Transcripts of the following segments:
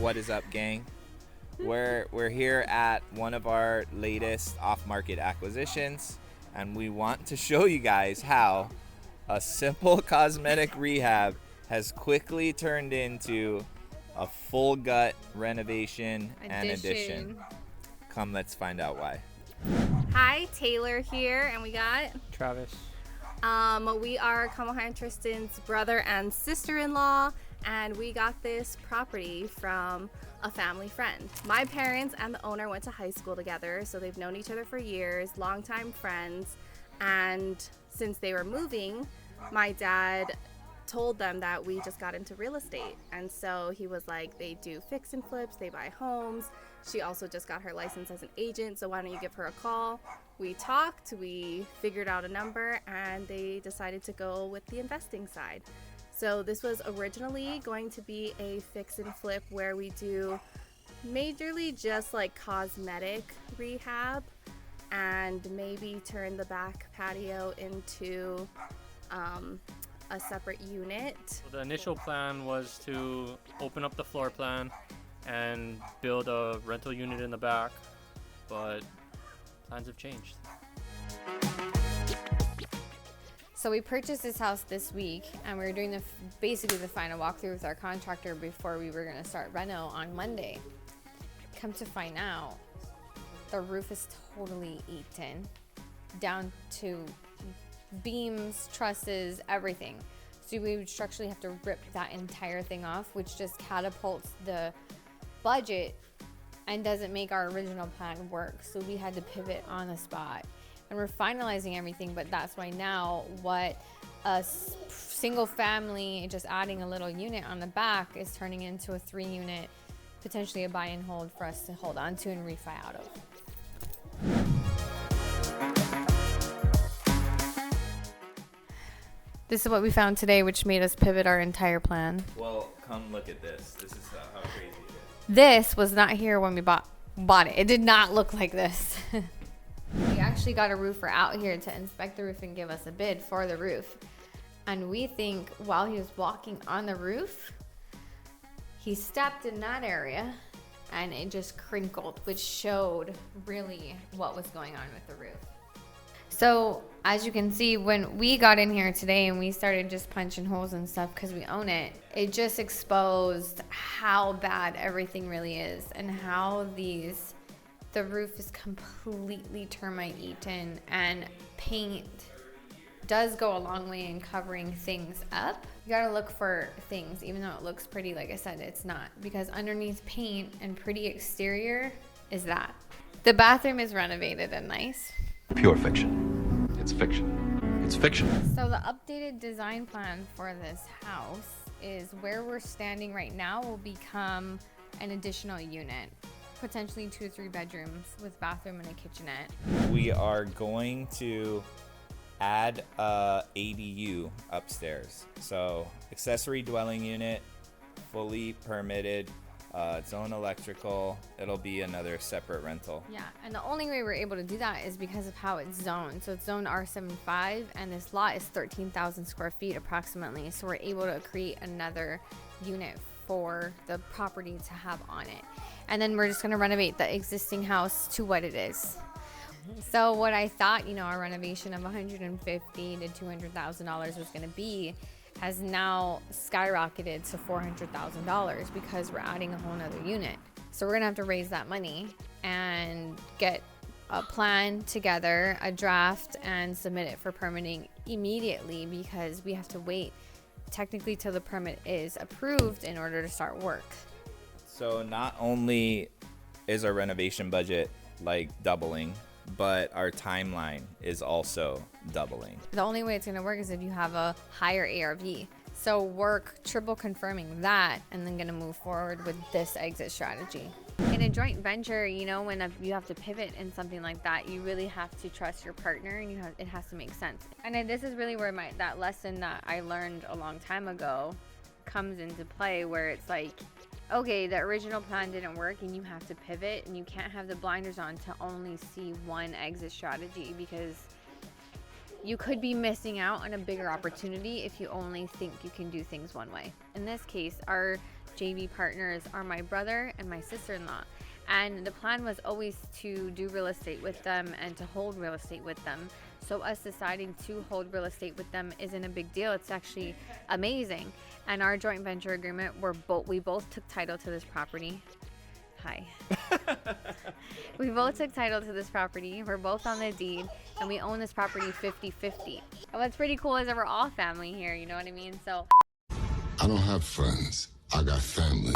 What is up, gang? We're here at one of our latest off-market acquisitions, and we want to show you guys how a simple cosmetic rehab has quickly turned into a full gut renovation and addition. Come, let's find out why. Hi, Taylor here, and we got Travis. we are Kamala and Tristan's brother and sister-in-law, and we got this property from a family friend. My parents and the owner went to high school together, so they've known each other for years, longtime friends. And since they were moving, my dad told them that we just got into real estate, and so he was like, they do fix and flips, they buy homes. She also just got her license as an agent, so why don't you give her a call? We talked, we figured out a number, and they decided to go with the investing side. So this was originally going to be a fix and flip where we do majorly just like cosmetic rehab and maybe turn the back patio into a separate unit. So the initial plan was to open up the floor plan and build a rental unit in the back, but plans have changed. So we purchased this house this week, and we were doing basically the final walkthrough with our contractor before we were going to start reno on Monday. Come to find out, the roof is totally eaten down to beams, trusses, everything. So we would structurally have to rip that entire thing off, which just catapults the budget and doesn't make our original plan work. So we had to pivot on the spot, and we're finalizing everything. But that's why now what a single family, just adding a little unit on the back, is turning into a 3-unit, potentially a buy and hold for us to hold on to and refi out of. This is what we found today, which made us pivot our entire plan. Well, come look at this. This is how crazy it is. This was not here when we bought it. It did not look like this. We actually got a roofer out here to inspect the roof and give us a bid for the roof. And we think while he was walking on the roof, he stepped in that area and it just crinkled, which showed really what was going on with the roof. So as you can see, when we got in here today and we started just punching holes and stuff because we own it, it just exposed how bad everything really is and how the roof is completely termite eaten, and paint does go a long way in covering things up. You gotta look for things, even though it looks pretty, like I said, it's not, because underneath paint and pretty exterior is that. The bathroom is renovated and nice. Pure fiction. It's fiction. It's fiction. So the updated design plan for this house is where we're standing right now will become an additional unit, potentially 2 or 3 bedrooms with bathroom and a kitchenette. We are going to add a ADU upstairs. So accessory dwelling unit, fully permitted, its own electrical. It'll be another separate rental. Yeah, and the only way we're able to do that is because of how it's zoned. So it's zoned R75, and this lot is 13,000 square feet approximately. So we're able to create another unit for the property to have on it. And then we're just gonna renovate the existing house to what it is. So what I thought, our renovation of $150,000 to $200,000 was gonna be has now skyrocketed to $400,000 because we're adding a whole nother unit. So we're gonna have to raise that money and get a plan together, a draft, and submit it for permitting immediately, because we have to wait technically till the permit is approved in order to start work. So not only is our renovation budget like doubling, but our timeline is also doubling. The only way it's going to work is if you have a higher ARV. So work triple confirming that, and then going to move forward with this exit strategy. In a joint venture, when you have to pivot in something like that, you really have to trust your partner, and it has to make sense. And this is really where that lesson that I learned a long time ago comes into play, where it's like, okay, the original plan didn't work and you have to pivot, and you can't have the blinders on to only see one exit strategy, because you could be missing out on a bigger opportunity if you only think you can do things one way. In this case, our JV partners are my brother and my sister-in-law. And the plan was always to do real estate with them and to hold real estate with them. So us deciding to hold real estate with them isn't a big deal. It's actually amazing. And our joint venture agreement, we both took title to this property. Hi. We both took title to this property. We're both on the deed, and we own this property 50-50. And what's pretty cool is that we're all family here, you know what I mean? So I don't have friends. I got family.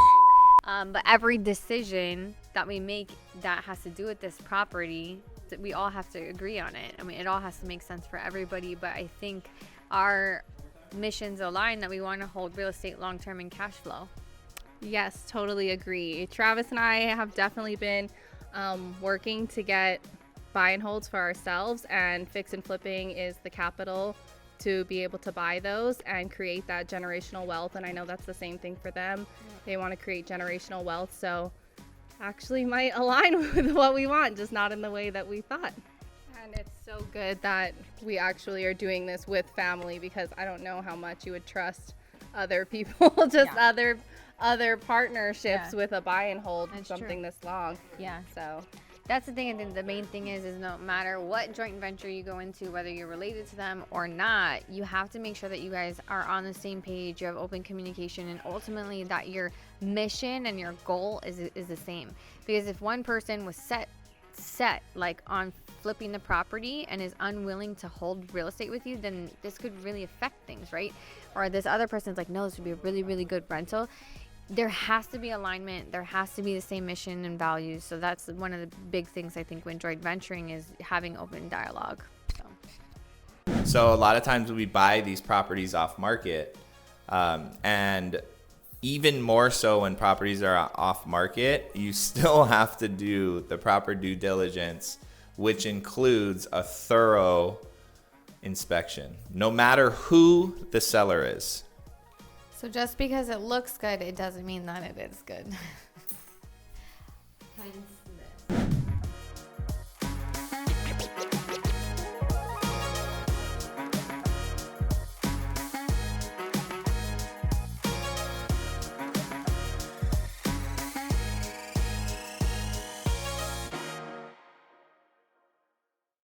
but every decision that we make that has to do with this property, that we all have to agree on it. I mean, it all has to make sense for everybody, but I think our missions align that we want to hold real estate long-term and cash flow. Yes, totally agree. Travis and I have definitely been working to get buy and holds for ourselves, and fix and flipping is the capital to be able to buy those and create that generational wealth. And I know that's the same thing for them. They want to create generational wealth, so actually might align with what we want, just not in the way that we thought. And it's so good that we actually are doing this with family, because I don't know how much you would trust other people, just other partnerships with a buy and hold That's something true. this long. Yeah. So That's the thing. I think the main thing is no matter what joint venture you go into, whether you're related to them or not, you have to make sure that you guys are on the same page, you have open communication, and ultimately that your mission and your goal is the same. Because if one person was set like on flipping the property and is unwilling to hold real estate with you, then this could really affect things, right? Or this other person's like, no, this would be a really, really good rental. There has to be alignment. There has to be the same mission and values. So that's one of the big things I think when joint venturing is having open dialogue. So a lot of times we buy these properties off market, and even more so when properties are off market, you still have to do the proper due diligence, which includes a thorough inspection, no matter who the seller is. So just because it looks good, it doesn't mean that it is good. Hence